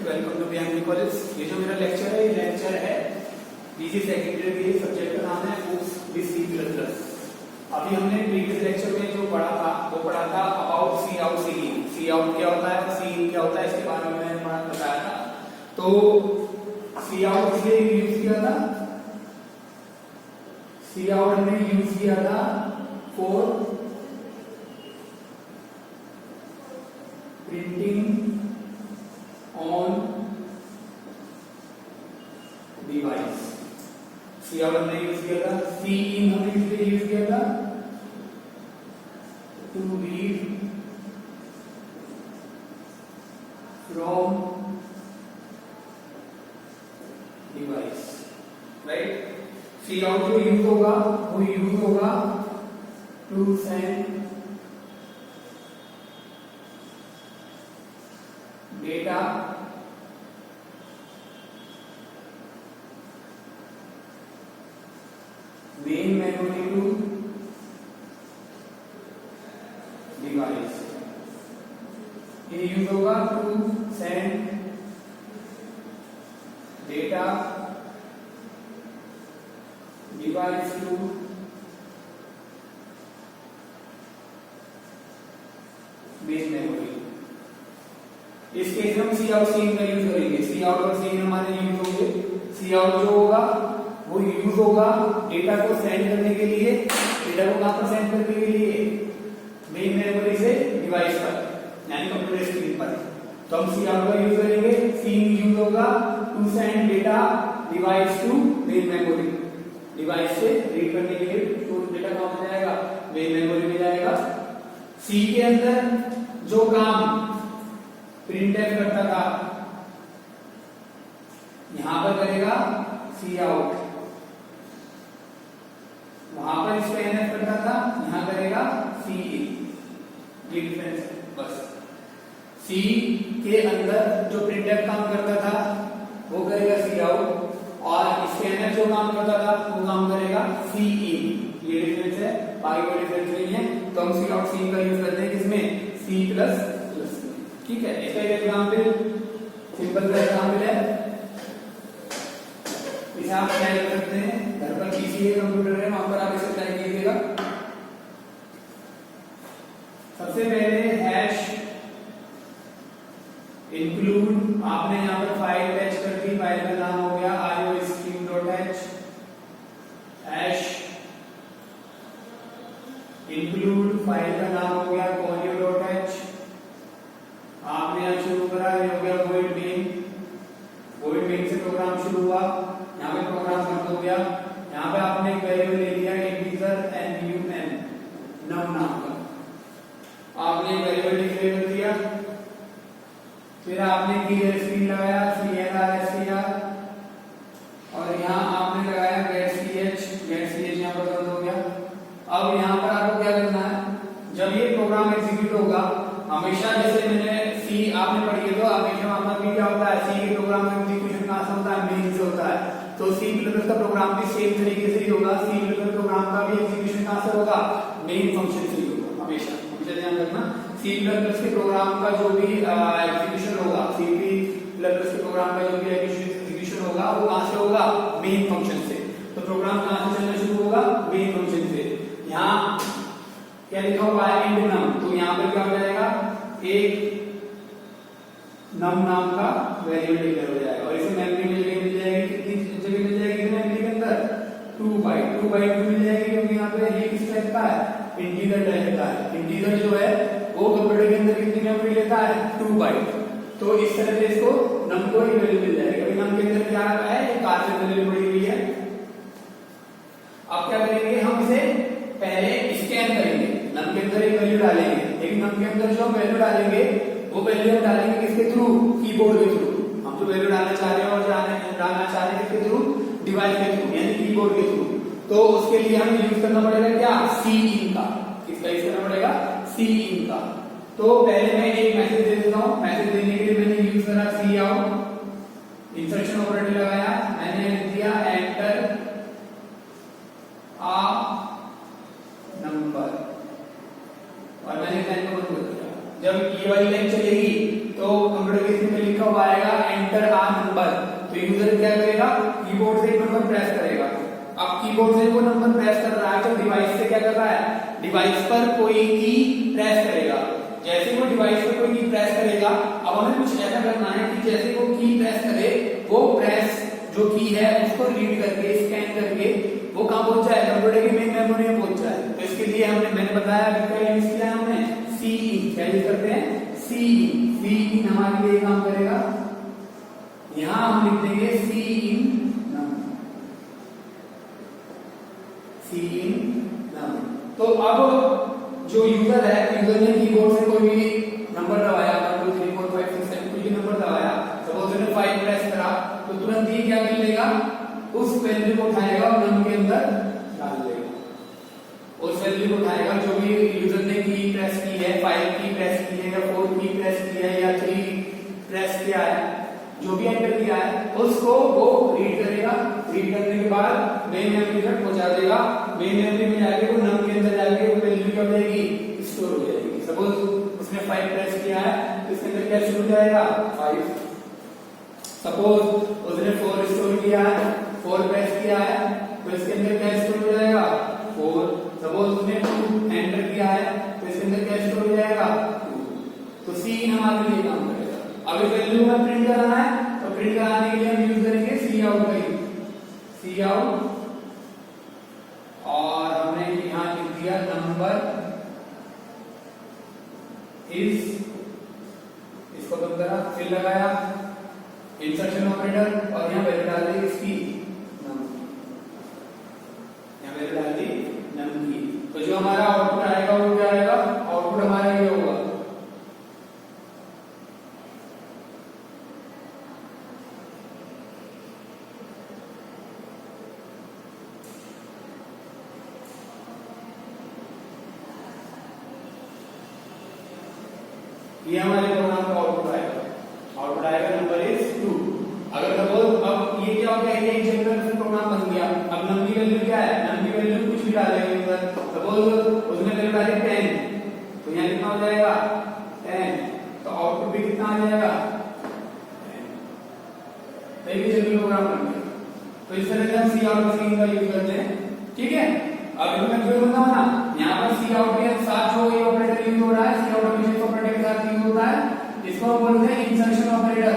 Welcome to BMB college. ये जो मेरा लेक्चर है, ये लेक्चर है बीसी सेकेंडरी के सब्जेक्ट का नाम है books with C plus plus. अभी हमने प्रीवियस लेक्चर में जो पढ़ा था वो पढ़ा था about cout cin. Cout क्या होता है, सी इन क्या होता है, इसके बारे में मैंने बताया था। तो सी आउट इसलिए यूज किया था, सी आउट ने यूज किया था for printing on device. Cout हमने यूज किया था, सी इन हमने इसलिए यूज किया था to read from device, right. Cout जो यूज होगा वो यूज होगा to send data main memory to device. ये यूज होगा to send data device to main memory. इस केस में हम सी आउट सी इन का यूज करेंगे। सी आउट और सी इन हमारे यूज होंगे। सी आउट जो होगा वो यूज होगा डेटा को सेंड करने के लिए। डेटा को कहां पर सेंड करने के लिए? मेन मेमोरी से डिवाइस पर, यानी कंप्यूटर स्क्रीन पर। तो हम सी आउट का यूज करेंगे। सी इन यूज होगा to send data device to main memory. Device से रीड करने के लिए तो डेटा कहां पर जाएगा? मेन मेमोरी में जाएगा। सी के अंदर जो काम प्रिंटफ करता था यहां पर करेगा सी आउट, वहां पर स्कैनफ करता था यहां करेगा सी इन। ये डिफरेंस है बस। सी के अंदर जो प्रिंटफ काम करता था वो करेगा सी आउट, और स्कैनफ जो काम करता था वो काम करेगा सी इन। ये डिफरेंस है, बाकी कोई डिफरेंस नहीं है। तो हम सी आउट सी इन का यूज करते हैं किसमें? C plus plus. ठीक है। इसका एक एग्जाम्पल, सिंपल सा एग्जाम्पल है। इसे आप क्या कर सकते हैं, घर पर पीसी है, कंप्यूटर है, वहां पर आप इसे टाइप कीजिएगा। सबसे पहले हैश इंक्लूड, आपने यहां पर फाइल अटैच कर दी, फाइल का नाम हो गया iostream.h। हैश इंक्लूड, फाइल का नाम हो गया conio.h। आपने यहां शुरू करा, ये हो गया void main। void main से प्रोग्राम शुरू हुआ, यहाँ पे प्रोग्राम बंद हो गया। यहाँ पे आपने एक वेरिएबल ले लिया इंटीजर num, नम नाम का। आपने एक वेरिएबल डिक्लेयर कर दिया, फिर आपने क्लियर स्क्रीन लगाया clr और यहाँ आपने लगाया get ch यहाँ पर बंद हो गया। अब यहाँ पर आपको क्या करना है, जब ये प्रोग्राम एग्जीक्यूट होगा, हमेशा जैसे मैंने सी आपने पढ़ी है तो हमेशा आपका भी क्या होता है, सी के प्रोग्राम का एग्जीक्यूशन कहां से होता है? मेन से होता है। तो सी प्लस का प्रोग्राम भी सेम तरीके से ही होगा। सी प्लस प्रोग्राम का भी एग्जीक्यूशन कहां से होगा? मेन फंक्शन से ही होगा। हमेशा ध्यान रखना, सी प्लस के प्रोग्राम का जो भी एग्जीक्यूशन होगा, सी प्लस के प्रोग्राम का जो भी एग्जीक्यूशन होगा वो कहां से होगा? मेन फंक्शन से। तो प्रोग्राम कहां से चलना शुरू होगा? मेन फंक्शन से। यहाँ क्या लिखा हुआ है? इंड नम। तो यहाँ पर क्या हो जाएगा? एक नम नाम का वेरिएबल डिक्लेयर हो जाएगा, और इसे मेमोरी में जगह मिल जाएगी। कितनी जगह मिल जाएगी मेमोरी के अंदर? 2 बाइट मिल जाएगी, क्योंकि यहाँ पे ये किस टाइप का है? इंटीजर टाइप का है। इंटीजर जो है वो कंप्यूटर के अंदर कितनी मेमोरी लेता है? 2 बाइट। तो इस तरह से इसको नम को ही वैल्यू मिल जाएगी। अभी नम के अंदर क्या है? एक कारक वैल्यू पड़ी हुई है। अब क्या करेंगे, हम इसे पहले स्कैन करेंगे। नम के अंदर एक वैल्यू डालेंगे, लेकिन नम के अंदर जो वैल्यू डालेंगे वो वैल्यू हम डालेंगे किसके थ्रू? कीबोर्ड के थ्रू। हम जो वैल्यू डालना चाह रहे हैं और डालना चाह रहे हैं किसके थ्रू? डिवाइस के थ्रू, यानी कीबोर्ड के थ्रू। तो उसके लिए हमें यूज करना पड़ेगा क्या? सी इन का। किसका यूज करना पड़ेगा? सी इन का। तो पहले मैं एक मैसेज दे देता हूं। मैसेज देने के लिए मैंने यूज करा सी आउट, इंसर्शन ऑपरेटर लगाया, मैंने लिख दिया एंटर आ नंबर, और मैंने लाइन को बंद कर दिया। जब ये वाली लाइन चलेगी तो कंप्यूटर के स्क्रीन पे लिखा हुआ आएगा एंटर आ नंबर, तो यूजर क्या करेगा, कीबोर्ड से एक नंबर प्रेस करेगा। अब कीबोर्ड से वो नंबर प्रेस कर रहा है तो डिवाइस से क्या कर रहा है, डिवाइस पर कोई की प्रेस करेगा। जैसे वो डिवाइस पर कोई की प्रेस करेगा, अब हमें कुछ ऐसा करना है कि जैसे वो की प्रेस करे, वो प्रेस जो की है उसको रीड करके स्कैन करके वो कहां पहुंच जाए, कंप्यूटर की मेन मेमोरी में पहुंच जाए। तो इसके लिए मैंने बताया क्या यूज किया हमने, सी इन। क्या यूज करते हैं, सी इन। सी इन हमारे लिए काम करेगा, यहां हम लिख देंगे सी इन नम, सी इन नम। तो अब जो यूजर है, यूजर ने कीबोर्ड से कोई भी नंबर दबाया, 1 2 3 4 5 6 7 कोई भी नंबर दबाया, सपोज उसने 5 प्रेस करा, तो तुरंत ही क्या कर लेगा, उस वैल्यू को उठाएगा और नम के अंदर डाल देगा। उस वैल्यू को उठाएगा जो भी यूजर ने की प्रेस की है, 5 की प्रेस की है या 4 की प्रेस की है या 3 प्रेस किया है, जो भी एंटर किया है उसको वो रीड करेगा। रीड करने के बाद मेन मेमोरी तक पहुंचा देगा। मेन मेमोरी में जाके वो नम के अंदर जाके वो वैल्यू क्या हो जाएगी, स्टोर हो जाएगी। सपोज उसने 5 प्रेस किया है तो इसके अंदर क्या स्टोर हो जाएगा, 5। सपोज उसने 4 स्टोर किया है, 4 प्रेस किया है तो इसके अंदर क्या स्टोर हो जाएगा, 4। सपोज उसने 2 एंटर किया है तो इसके अंदर क्या स्टोर हो जाएगा, 2। तो सी इन हमारे लिए काम करेगा। अब इस वैल्यू में प्रिंट कराना है तो प्रिंट कराने के लिए हम यूज करेंगे सी आउट का, सी आउट, और हमने यहां लिख दिया नंबर इज, इसको बंद करा, फिर लगाया इंसर्शन ऑपरेटर और यहां वैल्यू डाल दी इसकी नम, यहां वैल्यू डाल दी नम की। तो जो हमारा आउटपुट आएगा वो क्या आएगा, आउटपुट हमारा ये होगा, ये हमारे प्रोग्राम का आउटपुट आएगा। आउटपुट आएगा नंबर इज 2। अगर सपोज अब ये क्या हो गया, ये एक जनरल प्रोग्राम बन गया। अब नम की वैल्यू क्या है, नम की वैल्यू कुछ भी डालेंगे यूजर। सपोज उसने वैल्यू डाली 10, तो यहाँ कितना हो जाएगा 10, तो आउटपुट भी कितना आ जाएगा 10। तो ये जनरल प्रोग्राम बन गया। तो इस तरह से हम सी आउट सी इन का यूज करते हैं, ठीक है। अब इसमें जो होता है ना, यहाँ पर सी आउट के साथ जो ये ऑपरेटर यूज हो रहा है, सी आउट हमेशा ऑपरेटर के साथ यूज होता है, इसको हम बोलते हैं इंसर्शन ऑपरेटर।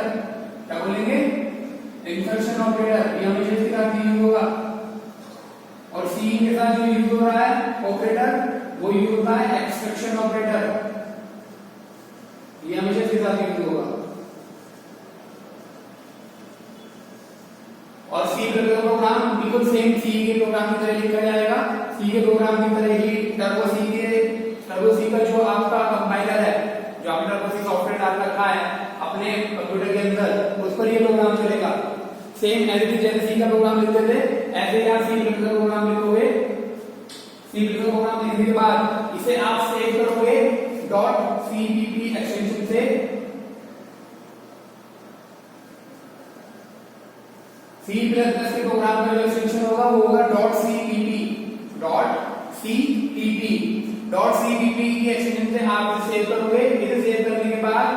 क्या बोलेंगे, इंसर्शन ऑपरेटर, ये हमेशा इसके साथ यूज होगा। और सी इन के साथ जो यूज हो रहा है ऑपरेटर, वो यूज होता है एक्सट्रैक्शन ऑपरेटर, ये हमेशा इसके साथ यूज होगा। और सी का प्रोग्राम बिल्कुल सेम सी के प्रोग्राम की तरह लिखा जाएगा। सी के प्रोग्राम की तरह ही टर्बो सी का जो आपका कंपाइलर है, जो आपने टर्बो सी सॉफ्टवेयर डाल रखा है अपने कंप्यूटर के अंदर, उस पर ये प्रोग्राम चलेगा। सेम एज इट जैसे सी का प्रोग्राम लिखते थे, ऐसे ही आप सी का प्रोग्राम लिखोगे। सी का प्रोग्राम लिखने के बाद इसे आप सेव करोगे .cpp एक्सटेंशन से। C++ के प्रोग्राम का जो एक्सटेंशन होगा वो होगा .cpp की एक्सटेंशन से आप इसे सेव करोगे। इसे सेव करने के बाद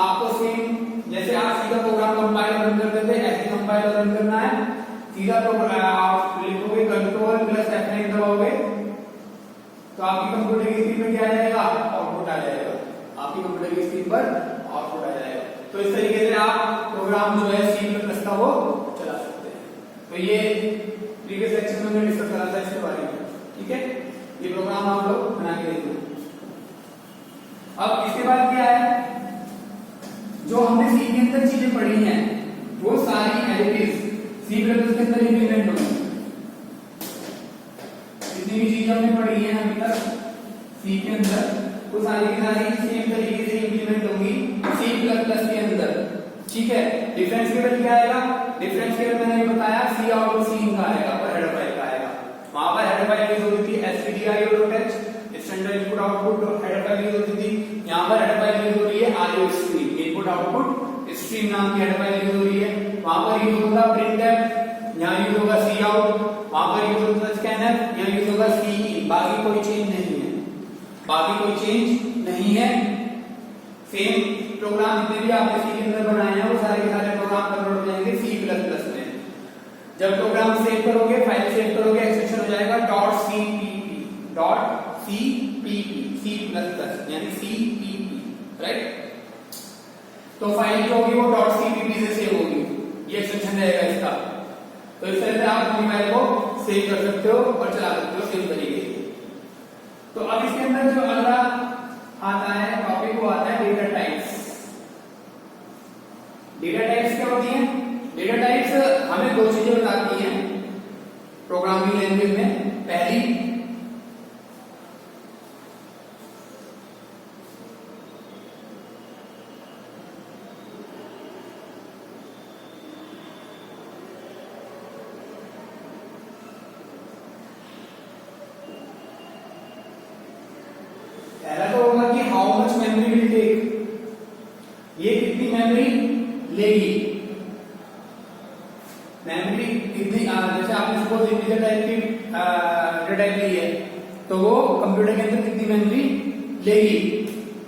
आपको सेम जैसे आप सीधा प्रोग्राम कंपाइल रन करते थे, ऐसे कंपाइल रन करना है। सीधा प्रोग्राम आप लिखोगे Ctrl+F9 दबाओगे तो आपकी कंप्यूटर की स्क्रीन पर क्या आ जाएगा, आउटपुट आ जाएगा। आपकी कंप्यूटर की स्क्रीन पर आउटपुट आ जाएगा। तो इस तरीके से आप प्रोग्राम जो है C++ का वो चला सकते हैं। तो ये प्रीवियस लेक्चर में हमने डिस्कस करा था इसके बारे में, ठीक है। ये प्रोग्राम आप लोग बना के देखो। अब इसके बाद क्या है, जो हमने सी के अंदर चीजें पढ़ी हैं वो सारी एडिटिव्स सी के अंदर इंप्लीमेंट होंगी। जितनी भी चीजें हमने पढ़ी हैं अभी तक सी के अंदर, वो सारी की सारी सेम तरीके से इंप्लीमेंट होंगी C++ के अंदर, ठीक है। डिफरेंस केवल क्या आएगा, डिफरेंस केवल मैंने बताया सी आउट और सी इन का आएगा और हेडर फाइल का आएगा। वहां पर हेडर फाइल यूज होती थी stdio.h, standard input output header file use होती थी। यहां पर हेडर फाइल यूज हो रही है IO stream, input output stream नाम की हेडर फाइल यूज हो रही है। वहां पर यूज होगा printf, यहां यूज होगा सी आउट, वहां पर यूज होगा scanf, यहां यूज होगा सी इन। बाकी कोई चेंज नहीं है, बाकी कोई चेंज नहीं है। सेम प्रोग्राम जितने भी आपने सी के अंदर बनाए हैं वो सारे के सारे प्रोग्राम सेव करोगे, फाइल सेव करोगे, एक्सटेंशन हो जाएगा .cpp, C प्लस प्लस यानी CPP, राइट। तो फाइल जो होगी वो .cpp से सेव होगी, ये एक्सटेंशन रहेगा इसका। तो इस तरह से आप अपनी फाइल को सेव कर सकते हो और चला सकते हो सेव तरीके से। तो अब इसके अंदर जो अगला आता है टॉपिक वो आता है डेटा टाइप्स। डेटा टाइप्स क्या होती हैं? डेटा टाइप्स हमें दो चीजें बताती हैं प्रोग्रामिंग लैंग्वेज में। पहली, पहला तो होगा कि how much memory will take, ये कितनी मेमोरी लेगी। मेमोरी कितनी, जैसे आपने सपोज इंटीजर टाइप की डेटा टाइप ली है तो वो कंप्यूटर के अंदर कितनी मेमोरी लेगी।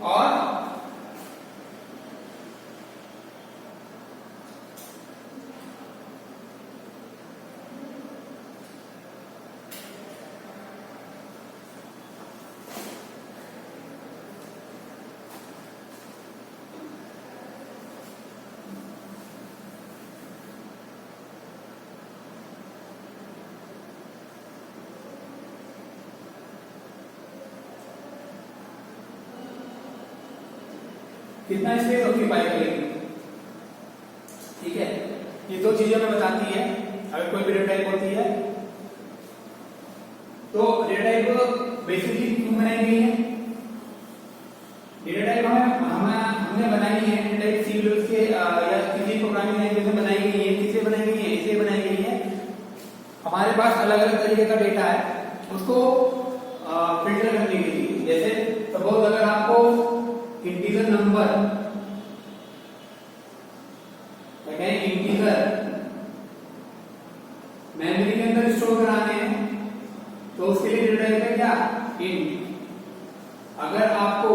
और कितना स्पेस ऑक्यूपाई करेगी, ठीक है। ये दो चीजें हमें बताती है अगर कोई भी डेटा टाइप होती है। तो डेटा टाइप बेसिकली क्यों बनाई गई है? डेटा टाइप हमने बनाई है, डेटा टाइप सी प्लस के या किसी प्रोग्रामिंग लैंग्वेज में बनाई गई है। किसे बनाई गई है? इसे बनाई गई है। हमारे पास अलग अलग तरीके का डेटा है, उसको फिल्टर करने के लिए। जैसे सपोज अगर आपको इंटीजर नंबर, इंटीजर मेमोरी के अंदर स्टोर कराने हैं तो उसके लिए डेटा टाइप है क्या? इंट। अगर आपको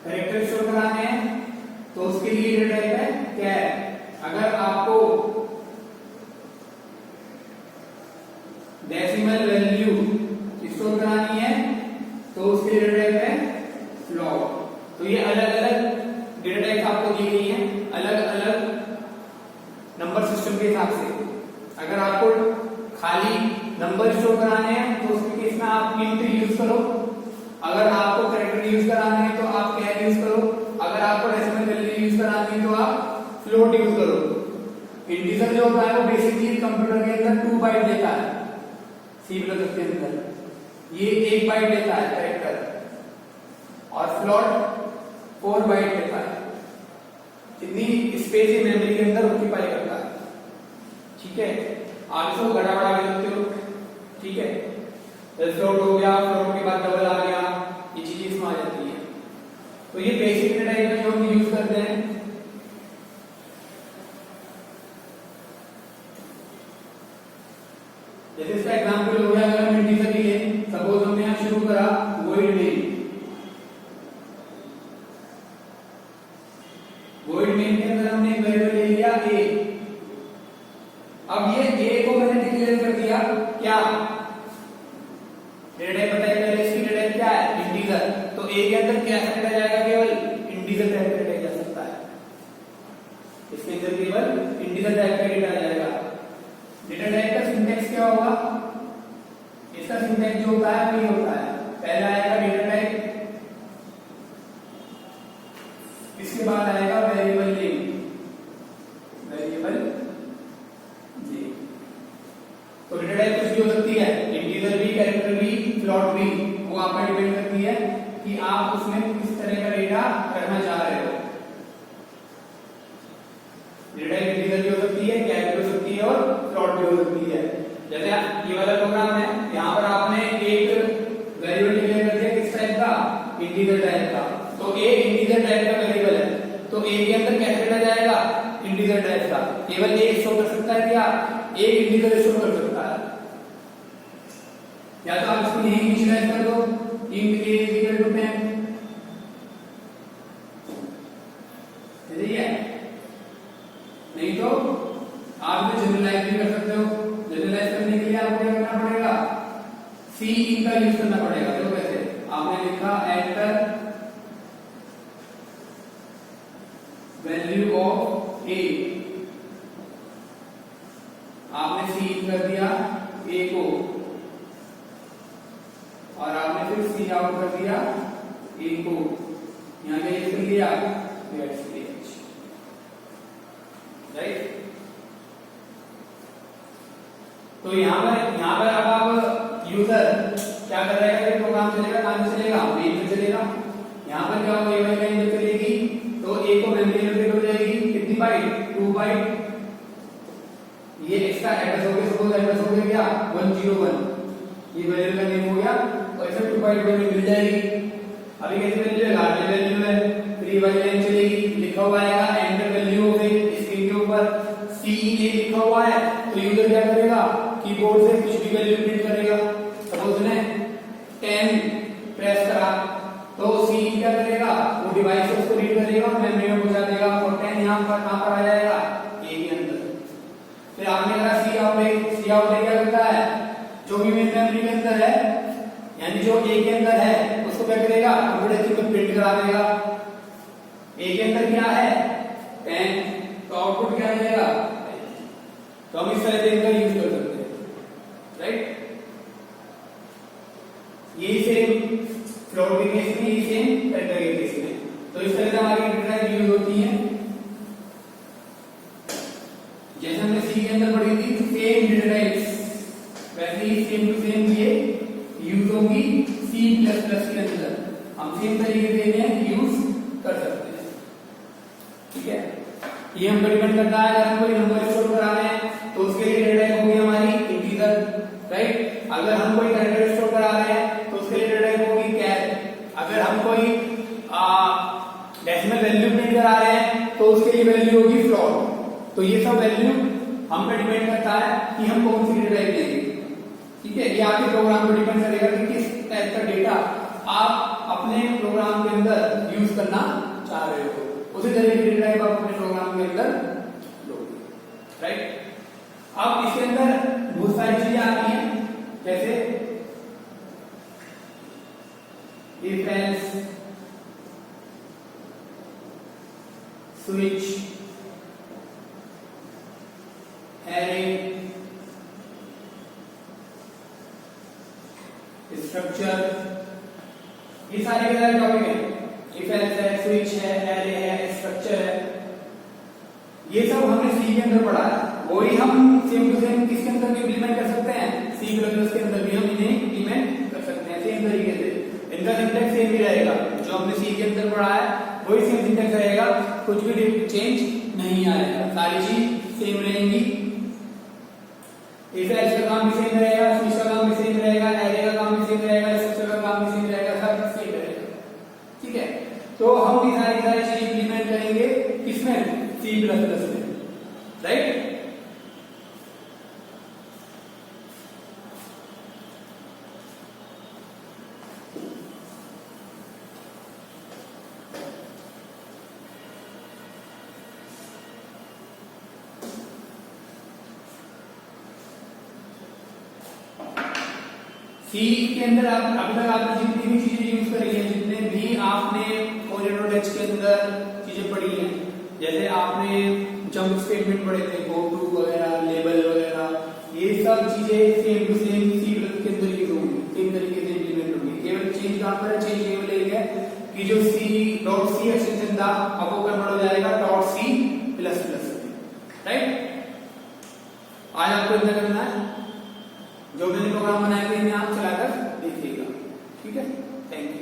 कैरेक्टर स्टोर कराने हैं तो उसके लिए डेटा टाइप है कैर। अगर आपको डेसिमल वैल्यू स्टोर करानी है तो उसके लिए डेटा टाइप है फ्लोट। तो ये अलग अलग डेटा टाइप आपको दी गई है अलग अलग नंबर सिस्टम के हिसाब से। अगर आपको खाली नंबर स्टोर कराने हैं तो उसके केस में आप इंट यूज करो। अगर आपको कैरेक्टर यूज कराने हैं तो आप कैर यूज करो। अगर आपको डेसिमल वैल्यू यूज करानी है तो आप फ्लोट यूज करो। इंटीजर जो होता है वो बेसिकली कंप्यूटर के अंदर 2 बाइट देता है। सी प्लस के अंदर ये 1 बाइट देता है कैरेक्टर और फ्लोट 4 बाइट देता है। जितनी स्पेस ये मेमोरी के अंदर ऑक्यूपाई करता है, ठीक है। आप इसको बड़ा बड़ा कर सकते हो, ठीक है। फ्लोट हो गया, फ्लोट के बाद डबल आ गया, ये चीजें इसमें आ जाती है। तो ये बेसिक डेटा टाइप है जो हम यूज करते हैं। जैसे इसका एग्जांपल हो गया, अगर हम इंटीजर के लिए सपोज हमने यहां शुरू करा वॉइड मेन। वॉइड मेन के अंदर हमने एक वेरिएबल ले लिया a। अब ये a को मैंने डिक्लेयर कर दिया क्या? डेटा टाइप बताइए पहले, इसकी डेटा टाइप क्या है? इंटीजर। तो a के अंदर क्या रखा जाएगा? केवल इंटीजर टाइप का डेटा जा सकता है। इसके अंदर केवल इंटीजर टाइप का डेटा आ जाएगा। डेटा टाइप का सिंटैक्स क्या होगा? इसका सिंटैक्स जो होता है वही होता है। पहला आएगा डेटा टाइप, इसके बाद आएगा वेरिएबल नेम, वेरिएबल नेम। तो डेटा टाइप कुछ भी हो सकती है, इंटीजर भी, कैरेक्टर भी, फ्लोट भी। वो आप पर डिपेंड करती है कि आप उसमें किस तरह का डेटा करना चाह रहे हो। डेटा टाइप इंटीजर भी हो सकती है, कैरेक्टर हो सकती है और फ्लोट भी हो सकती है। जैसे ये वाला प्रोग्राम है, यहाँ पर आपने एक वेरिएबल डिक्लेयर कर दिया किस टाइप का? इंटीजर टाइप का। तो a इंटीजर टाइप का वेरिएबल है, तो a के अंदर कैसे डेटा जाएगा? इंटीजर टाइप का। केवल a स्टोर कर सकता है क्या? एक इंटीजर स्टोर कर सकता है। या तो आप इसको यहीं इनिशियलाइज कर दो, int a इक्वल टू 10, सही है। नहीं तो आप इसे जनरलाइज भी कर सकते हो। जनरलाइज करने के लिए आपको क्या करना पड़ेगा, सी इन का यूज करना पड़ेगा। देखो कैसे, आपने लिखा एंटर वैल्यू ऑफ ए, आपने सी इन कर दिया ए को और आपने फिर सी आउट कर दिया ए को, यहां क्या यूज कर लिया, राइट। तो यहां पर अब आप यूजर क्या कर रहा है, प्रोग्राम चलेगा, कहां से चलेगा, मेन में चलेगा। यहां पर क्या होगा, ए लाइन जब चलेगी तो ए को मेमोरी लोकेट हो जाएगी कितनी बाइट, 2 बाइट। ये एक्स्ट्रा एड्रेस हो गया, सपोज एड्रेस हो गया क्या 101, ये वैल्यू का नेम हो गया और इसे 2 बाइट वैल्यू मिल जाएगी। अभी कैसे वैल्यू है, लार्ज वैल्यू है, 3 वाली लाइन चलेगी, लिखा हुआ आएगा एंटर वैल्यू हो गई, स्क्रीन के ऊपर सी ए लिखा हुआ है। तो यूजर क्या करेगा, कीबोर्ड से कुछ भी वैल्यू प्रिंट करेगा। सपोज ने 10 प्रेस करा तो सी क्या करेगा, वो डिवाइस से उसको रीड करेगा और मेमोरी में पहुंचा देगा और 10 यहां पर कहां पर आ जाएगा, ए के अंदर। फिर आपने कहा सी आउट क्या करता है, जो भी मेन मेमोरी के अंदर है यानी जो ए के अंदर है उसको क्या करेगा, कंप्यूटर चिप में प्रिंट करा देगा। ए के अंदर क्या है 10, तो आउटपुट क्या आ जाएगा। तो हम इस तरह से इनका यूज कर सकते हैं, राइट। यही सेम फ्लोट के केस में, यही सेम वेक्टर के केस में। तो इस तरह से हमारी इंटरफेस यूज होती है। जैसे हमने सी के अंदर पढ़ी थी सेम इंटरफेस, वैसे ही सेम टू सेम ये यूज होगी सी प्लस प्लस के अंदर। हम सेम तरीके से इन्हें यूज कर सकते हैं, ठीक है। ये हम डिपेंड करता है, अगर हम कोई नंबर स्टोर करा रहे हैं तो उसके लिए डेटा टाइप होगी हमारी इंटीजर, राइट। अगर हम कोई कैरेक्टर स्टोर करा रहे हैं तो उसके लिए डेटा टाइप होगी कैर। अगर हम कोई डेसिमल वैल्यू प्रिंट करा रहे हैं तो उसके लिए वैल्यू होगी फ्लोट। तो ये सब वैल्यू हम पे डिपेंड करता है कि हम कौन सी डेटा टाइप लेंगे, ठीक है। ये आपके प्रोग्राम पर डिपेंड करेगा कि किस टाइप का डेटा आप अपने प्रोग्राम के अंदर यूज करना चाह रहे हो, उसी तरह की डेटा टाइप आप अपने प्रोग्राम के अंदर लोगे, राइट। अब इसके अंदर बहुत सारी चीजें आती हैं, जैसे if else, switch, array, structure, ये सारे के सारे टॉपिक हैं। इफ एल्स है, स्विच है, एरे है, स्ट्रक्चर है, ये सब हमने सी के अंदर पढ़ा है। वही हम सेम टू सेम किसके अंदर भी इंप्लीमेंट कर सकते हैं, सी प्लस प्लस के अंदर भी हम इन्हें इंप्लीमेंट कर सकते हैं सेम तरीके से। इनका सिंटैक्स सेम ही रहेगा, जो हमने सी के अंदर पढ़ा है वही सेम सिंटैक्स रहेगा, कुछ भी चेंज नहीं आएगा, सारी चीज सेम रहेंगी। इफ एल्स का काम भी सेम रहेगा, स्विच का काम भी सेम रहेगा, एरे का काम भी सेम रहेगा, स्ट्रक्चर का काम भी सेम रहेगा, सब सेम रहेगा, ठीक है। तो हम भी सारी चीज इंप्लीमेंट करेंगे किसमें, सी प्लस प्लस में, राइट। सी के अंदर आप अभी तक आपने जितनी भी चीजें यूज करी हैं, जितने भी आपने कोरिडोर के अंदर चीजें पढ़ी हैं, जैसे आपने जंप स्टेटमेंट पढ़े थे, गो टू वगैरह, लेबल वगैरह, ये सब चीजें same to same C plus के अंदर यूज होंगी, सेम तरीके से इंप्लीमेंट होंगी। केवल चेंज कहां पर है, चेंज केवल एक है कि जो सी डॉट सी एक्सटेंशन था अब वो कन्वर्ट हो जाएगा dot C plus plus, right. आज आपको इतना करना है, जो मैंने प्रोग्राम बनाया था इन्हें आप चलाकर देखिएगा, ठीक है। Thank you.